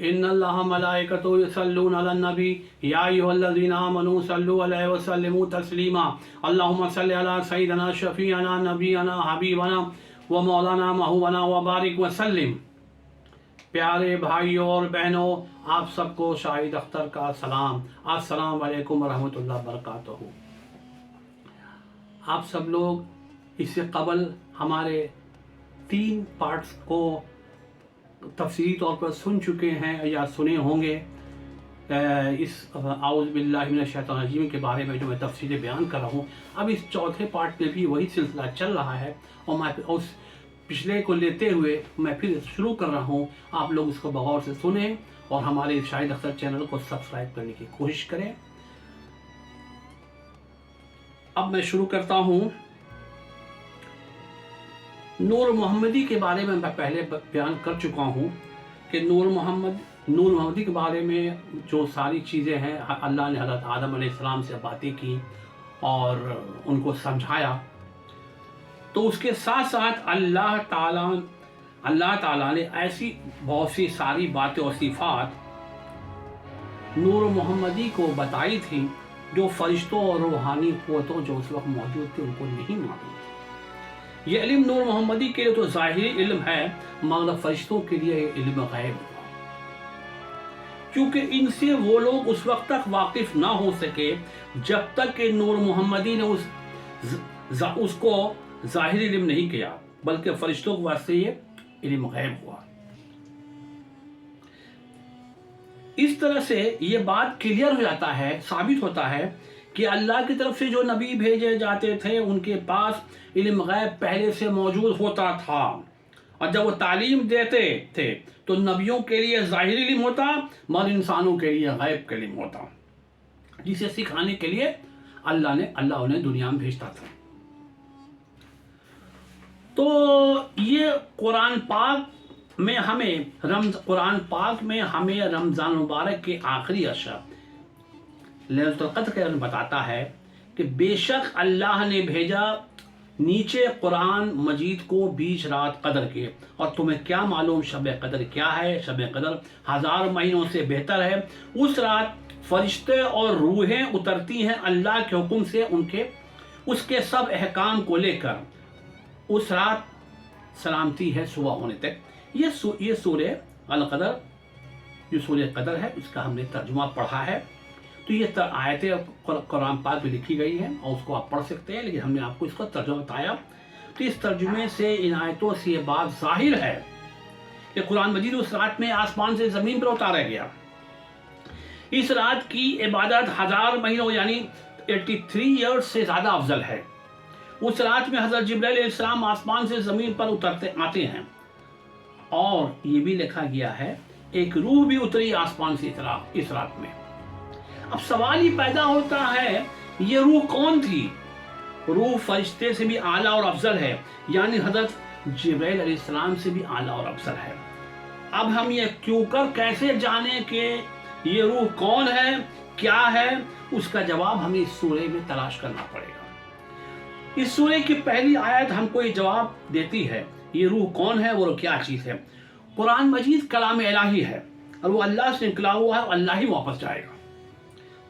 इन्नल्लाह मलाइकतुहु युसल्लूना Alan नबी या अय्युहल्लज़ीना आमनू सल्लु अलैहि व सल्लिमू तस्लीमा अल्लाहुम्मा सल्लि अला सय्यिदिना शफीअना नबीना हबीबना व मौलाना महबूबना व बारिक व सल्लिम। प्यारे भाइयों और बहनों, आप सबको शाहिद अख्तर का सलाम। अस्सलाम वालेकुम व रहमतुल्लाहि व बरकातुहू। आप सब लोग इससे कबल हमारे 3 पार्ट्स को तफसीली तौर पर सुन चुके हैं या सुने होंगे। इस आऊज़ बिल्लाहि मिनश शैतानिर रजीम के बारे में जो मैं तफसीलें बयान कर रहा हूँ, अब इस चौथे पार्ट में भी वही सिलसिला चल रहा है और मैं उस पिछले को लेते हुए मैं फिर शुरू कर रहा हूँ। आप लोग इसको बगौर से सुने और हमारे शाहिद अख्तर चैनल को सब्सक्राइब करने की कोशिश करें। अब मैं शुरू करता हूँ। नूर मोहम्मदी के बारे में मैं पहले बयान कर चुका हूँ कि नूर मोहम्मदी के बारे में जो सारी चीज़ें हैं, अल्लाह ने हज़रत आदम अलैहिस्सलाम से बातें की और उनको समझाया। तो उसके साथ साथ अल्लाह ताला ने ऐसी बहुत सी सारी बातें और सिफ़ात नूर मोहम्मदी को बताई थी जो फरिश्तों और रूहानी क़ुव्वतों जो उस वक्त मौजूद थे उनको नहीं मालूम। ये इल्म नूर मोहम्मदी के लिए तो ज़ाहिरी इल्म है, मगर फरिश्तों के लिए इल्म गैब हुआ, क्योंकि इनसे वो लोग उस वक्त तक वाकिफ ना हो सके जब तक कि नूर मोहम्मदी ने उसको ज़ाहिरी इल्म नहीं किया, बल्कि फरिश्तों के वास्ते ये इल्म गैब हुआ। इस तरह से ये बात क्लियर हो जाता है, साबित होता है कि अल्लाह की तरफ से जो नबी भेजे जाते थे उनके पास इल्म गैब पहले से मौजूद होता था, और जब वो तालीम देते थे तो नबियों के लिए ज़ाहिरी इल्म होता, मगर इंसानों के लिए गैब का इल्म होता, जिसे सिखाने के लिए अल्लाह उन्हें दुनिया में भेजता था। तो ये कुरान पाक में हमें रमज़ान मुबारक के आखिरी अशर लैलतुल क़द्र के बारे में बताता है कि बेशक अल्लाह ने भेजा नीचे कुरान मजीद को बीच रात कदर के, और तुम्हें क्या मालूम शब कदर क्या है? शब कदर 1000 महीनों से बेहतर है। उस रात फरिश्ते और रूहें उतरती हैं अल्लाह के हुक्म से उसके सब अहकाम को लेकर। उस रात सलामती है सुबह होने तक। ये सूरह अल क़दर, जो सूरह कदर है, उसका हमने तर्जुमा पढ़ा है। तो ये आयतें कुरान पाक में लिखी गई हैं और उसको आप पढ़ सकते हैं, लेकिन हमने आपको इसका तर्जुमा बताया। तो इस तर्जुमे से, इन आयतों से ये बात जाहिर है कि कुरान मजीद उस रात में आसमान से ज़मीन पर उतारा गया। इस रात की इबादत 1000 महीनों यानी 83 ईयर्स से ज़्यादा अफजल है। उस रात में हज़रत जिब्राइल अलैहिस्सलाम आसमान से ज़मीन पर आते हैं, और ये भी लिखा गया है एक रूह भी उतरी आसमान से इस रात में। अब सवाल ही पैदा होता है, ये रूह कौन थी? रूह फरिश्ते से भी आला और अफजल है, यानी हज़रत जिब्राइल अलैहिस्सलाम से भी आला और अफजल है। अब हम ये कैसे जाने कि ये रूह कौन है, क्या है? उसका जवाब हमें इस सूरह में तलाश करना पड़ेगा। इस सूरह की पहली आयत हमको ये जवाब देती है, ये रूह कौन है, वो क्या चीज़ है। कुरान मजीद कलाम इलाही है और वो अल्लाह से निकला हुआ है और अल्लाह ही वापस जाएगा।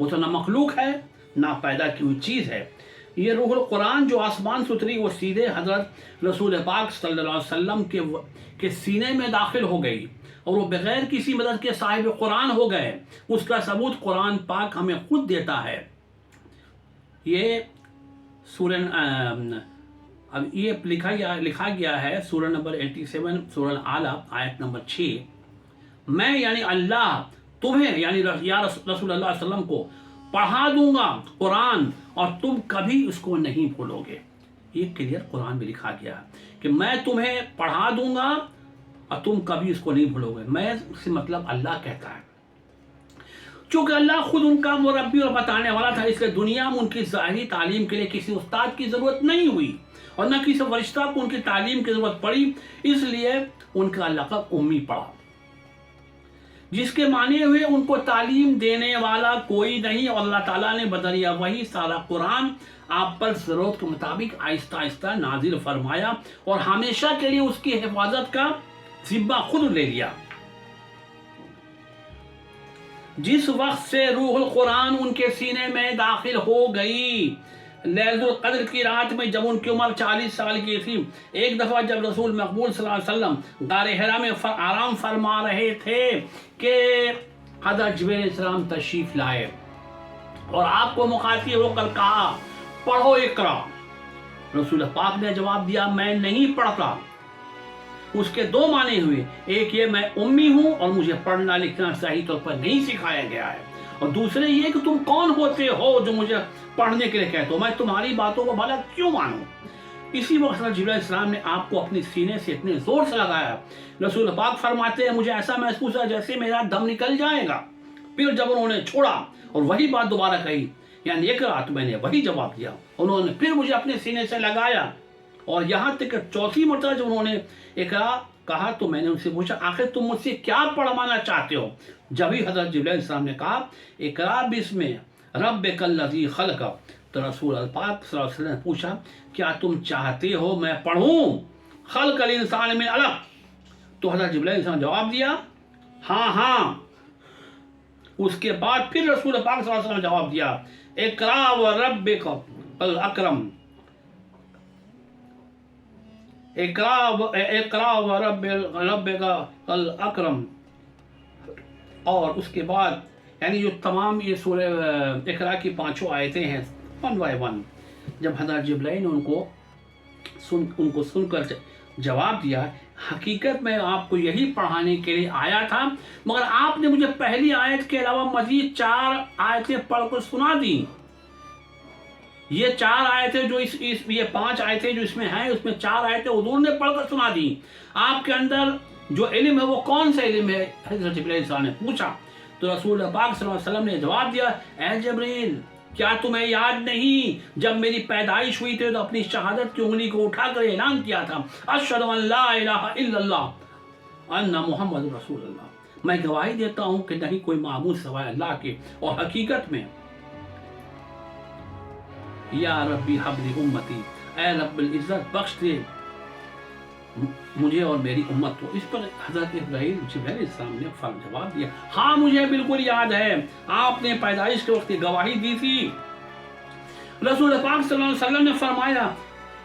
वो तो ना मखलूक है ना पैदा की हुई चीज़ है। ये रूहुल कुरान जो आसमान से उतरी, वो सीधे हज़रत रसूल पाक सल्लल्लाहु अलैहि वसल्लम के सीने में दाखिल हो गई और वो बग़ैर किसी मदद के साहिब कुरान हो गए। उसका सबूत कुरान पाक हमें खुद देता है। ये अब ये लिखा गया है सूरह नंबर 87 सूरह आला आयत नंबर 6, मैं यानी अल्लाह तुम्हें यानी या रसूलुल्लाह सल्लल्लाहु अलैहि वसल्लम को पढ़ा दूंगा कुरान और तुम कभी उसको नहीं भूलोगे। ये क्लियर कुरान में लिखा गया कि मैं तुम्हें पढ़ा दूंगा और तुम कभी उसको नहीं भूलोगे। मैं से मतलब अल्लाह कहता है, चूँकि अल्लाह खुद उनका मुरब्बी और बताने वाला था, इसलिए दुनिया में उनकी ज़ाहिरी तालीम के लिए किसी उस्ताद की ज़रूरत नहीं हुई और न किसी फरिश्ता को उनकी तालीम की ज़रूरत पड़ी, इसलिए उनका लक़ब उम्मी पड़ा। جس کے مانے ہوئے ان کو تعلیم دینے والا کوئی نہیں، اور اللہ تعالیٰ نے بدریہ وہی سارا قرآن آپ پر ضرورت کے مطابق آہستہ آہستہ نازل فرمایا اور ہمیشہ کے لیے اس کی حفاظت کا ذمہ خود لے لیا۔ جس وقت سے روح القرآن ان کے سینے میں داخل ہو گئی، لیلۃ القدر کی رات میں جب ان کی عمر 40 سال کی تھی، ایک دفعہ جب رسول مقبول صلی اللہ علیہ وسلم غار حرا میں آرام فرما رہے تھے کہ حضرت جبرائیل علیہ السلام تشریف لائے اور آپ کو مخاطب ہو کر کہا پڑھو اقرا۔ رسول پاک نے جواب دیا میں نہیں پڑھتا۔ اس کے دو معنی ہوئے، ایک یہ میں امی ہوں اور مجھے پڑھنا لکھنا صحیح طور پر نہیں سکھایا گیا ہے، اور دوسرے یہ کہ تم کون ہوتے ہو جو مجھے پڑھنے کے لیے کہتے ہو، میں تمہاری باتوں کو بھلا کیوں مانوں۔ اسی وقت حضرت جبرائیل علیہ السلام نے آپ کو اپنی سینے سے اتنے زور سے لگایا، رسول پاک فرماتے ہیں مجھے ایسا محسوس ہوا جیسے میرا دم نکل جائے گا۔ پھر جب انہوں نے چھوڑا اور وہی بات دوبارہ کہی، یعنی ایک رات میں نے وہی جواب دیا، انہوں نے پھر مجھے اپنے سینے سے لگایا، اور یہاں تک کہ چوتھی مرتبہ جب انہوں نے اقرا کہا تو میں نے ان سے پوچھا آخر تم مجھ سے کیا پڑھوانا چاہتے ہو؟ جبھی حضرت جبرائیل علیہ السلام نے کہا اقرا بسم ربک الذی خلق، تو رسول پاک صلی اللہ علیہ وسلم نے پوچھا کیا تم چاہتے ہو میں پڑھوں خلق الانسان من علق؟ تو حضرت جبرائیل علیہ السلام نے جواب دیا ہاں ہاں۔ اس کے بعد پھر رسول پاک صلی اللہ علیہ وسلم نے جواب دیا اقرا وربک الاکرم، اقرا وربک الاکرم۔ اور اس کے بعد یعنی جو تمام یہ سورہ اقرا کی پانچوں آیتیں ہیں ون بائی ون، جب حضرت جبرائیل نے ان کو سن کر جواب دیا حقیقت میں آپ کو یہی پڑھانے کے لیے آیا تھا، مگر آپ نے مجھے پہلی آیت کے علاوہ مزید 4 آیتیں پڑھ کر سنا دی۔ یہ 4 آیتیں جو یہ 5 آیتیں جو اس میں ہیں، اس میں 4 آیتیں حضور نے پڑھ کر سنا دی۔ آپ کے اندر جو علم ہے وہ کون سا علم ہے؟ حضرت جبرائیل علیہ السلام نے پوچھا تو رسول پاک صلی اللہ علیہ وسلم نے جواب دیا اے جبرائیل کیا تمہیں یاد نہیں جب میری پیدائش ہوئی تھی تو اپنی شہادت کی انگلی کو اٹھا کر اعلان کیا تھا اشہد ان لا الہ الا اللہ ان محمد رسول اللہ، میں گواہی دیتا ہوں کہ نہیں کوئی معبود سوائے اللہ کے، اور حقیقت میں یا ربی حبلی امتی، اے رب العزت بخش دے مجھے اور میری امت کو۔ اس پر حضرت جبرائیل علیہ السلام نے جواب دیا ہاں مجھے بالکل یاد ہے، آپ نے پیدائش کے وقت گواہی دی تھی۔ رسول پاک صلی اللہ علیہ وسلم نے فرمایا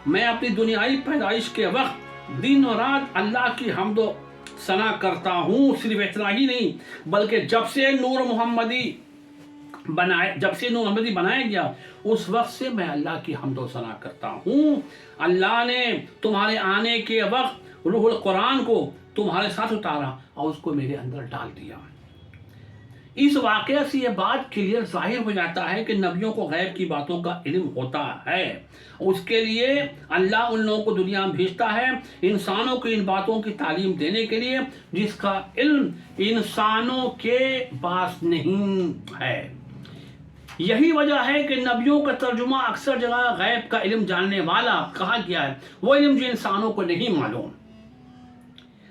میں اپنی دنیائی پیدائش کے وقت دن اور رات اللہ کی حمد و ثنا کرتا ہوں، صرف اتنا ہی نہیں بلکہ جب سے نور محمدی بنایا گیا اس وقت سے میں اللہ کی حمد و ثنا کرتا ہوں۔ اللہ نے تمہارے آنے کے وقت روح القرآن کو تمہارے ساتھ اتارا اور اس کو میرے اندر ڈال دیا۔ اس واقعہ سے یہ بات کلیئر ظاہر ہو جاتا ہے کہ نبیوں کو غیب کی باتوں کا علم ہوتا ہے، اس کے لیے اللہ ان لوگوں کو دنیا میں بھیجتا ہے انسانوں کو ان باتوں کی تعلیم دینے کے لیے جس کا علم انسانوں کے پاس نہیں ہے۔ یہی وجہ ہے کہ نبیوں کا ترجمہ اکثر جگہ غیب کا علم جاننے والا کہا گیا ہے، وہ علم جو انسانوں کو نہیں معلوم،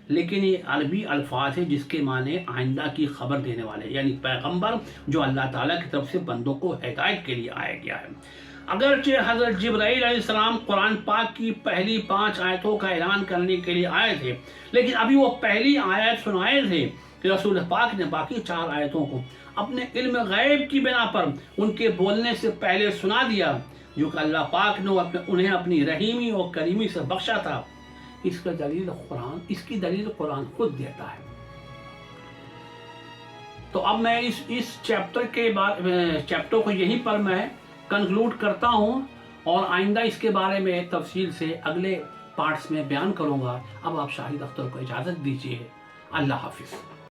لیکن یہ عربی الفاظ ہے جس کے معنی آئندہ کی خبر دینے والے، یعنی پیغمبر جو اللہ تعالیٰ کی طرف سے بندوں کو ہدایت کے لیے آیا گیا ہے۔ اگرچہ حضرت جبرائیل علیہ السلام قرآن پاک کی پہلی 5 آیتوں کا اعلان کرنے کے لیے آئے تھے، لیکن ابھی وہ پہلی آیت سنائے تھے کہ رسول پاک نے باقی 4 آیتوں کو اپنے علم غیب کی بنا پر ان کے بولنے سے پہلے سنا دیا، جو کہ اللہ پاک نے انہیں اپنی رحیمی اور کریمی سے بخشا تھا۔ اس کی دلیل قرآن خود دیتا ہے۔ تو اب میں اس چیپٹر کو یہیں پر میں کنکلوڈ کرتا ہوں اور آئندہ اس کے بارے میں تفصیل سے اگلے پارٹس میں بیان کروں گا۔ اب آپ شاہد اختر کو اجازت دیجیے، اللہ حافظ۔